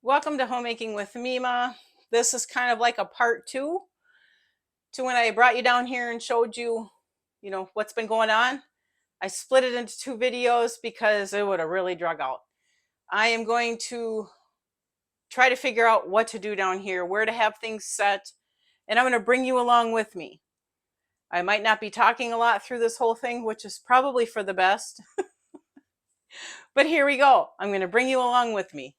Welcome to Homemaking with MeMa. This is kind of like a part two to when I brought you down here and showed you, what's been going on. I split it into two videos because it would have really drug out. I am going to try to figure out what to do down here, where to have things set, and I'm going to bring you along with me. I might not be talking a lot through this whole thing, which is probably for the best. But here we go. I'm going to bring you along with me.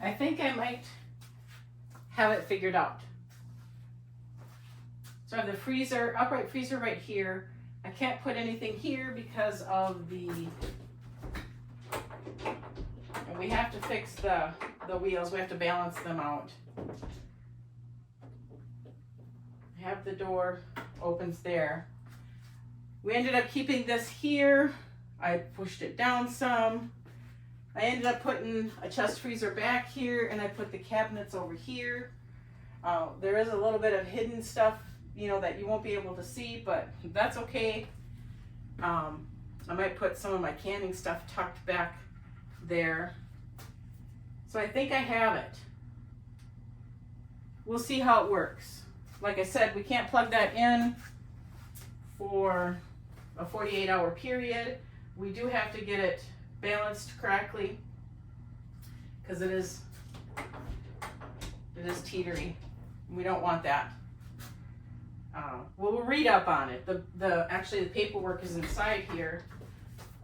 I think I might have it figured out. So I have the freezer, upright freezer right here. I can't put anything here because of and we have to fix the wheels. We have to balance them out. I have the door opens there. We ended up keeping this here. I pushed it down some. I ended up putting a chest freezer back here, and I put the cabinets over here. There is a little bit of hidden stuff, that you won't be able to see, but that's okay. I might put some of my canning stuff tucked back there. So I think I have it. We'll see how it works. Like I said, we can't plug that in for a 48-hour period. We do have to get it balanced correctly because it is teetery. We don't want that. We'll read up on it. Actually the paperwork is inside here.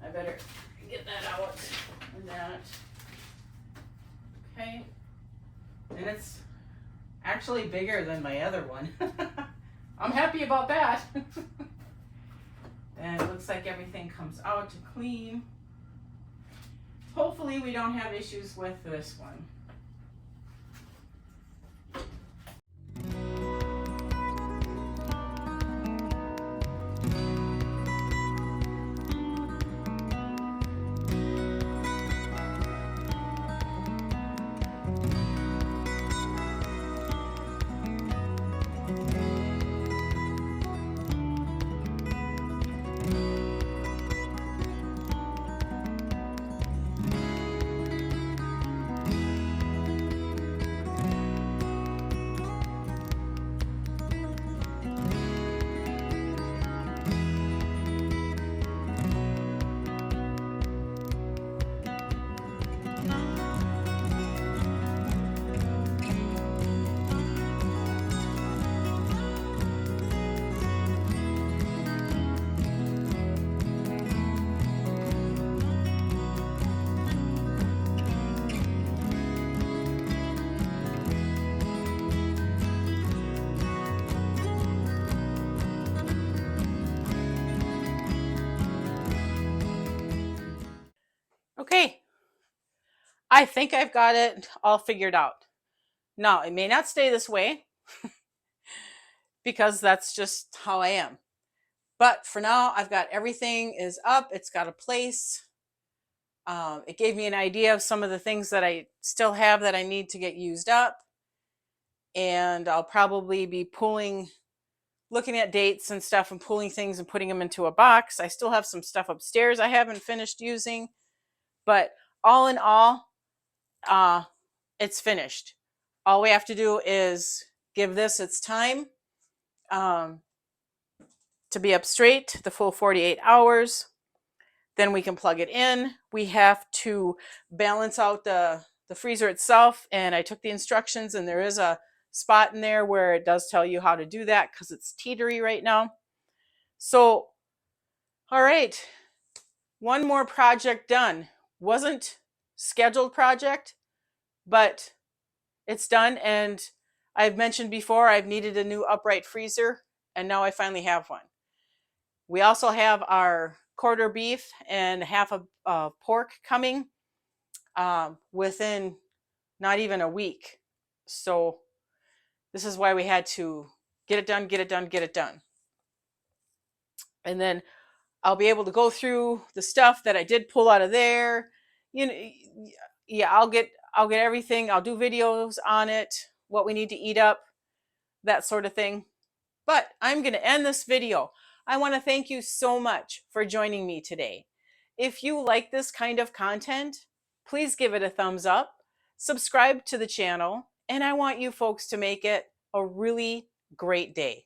I better get that out and that. Okay. And it's actually bigger than my other one. I'm happy about that. And it looks like everything comes out to clean. Hopefully we don't have issues with this one. I think I've got it all figured out. Now, it may not stay this way because that's just how I am. But for now, I've got everything is up. It's got a place. It gave me an idea of some of the things that I still have that I need to get used up. And I'll probably be looking at dates and stuff and pulling things and putting them into a box. I still have some stuff upstairs I haven't finished using. But all in all, it's finished. All we have to do is give this its time to be up straight, the full 48 hours. Then we can plug it in. We have to balance out the freezer itself. And I took the instructions, and there is a spot in there where it does tell you how to do that because it's teetery right now. So, all right, one more project done. Wasn't scheduled project, but it's done. And I've mentioned before, I've needed a new upright freezer, and now I finally have one. We also have our quarter beef and half of pork coming within not even a week. So this is why we had to get it done, get it done, get it done. And then I'll be able to go through the stuff that I did pull out of there. You know, yeah, I'll get everything. I'll do videos on it, what we need to eat up, that sort of thing. But I'm going to end this video. I want to thank you so much for joining me today. If you like this kind of content, please give it a thumbs up, subscribe to the channel, and I want you folks to make it a really great day.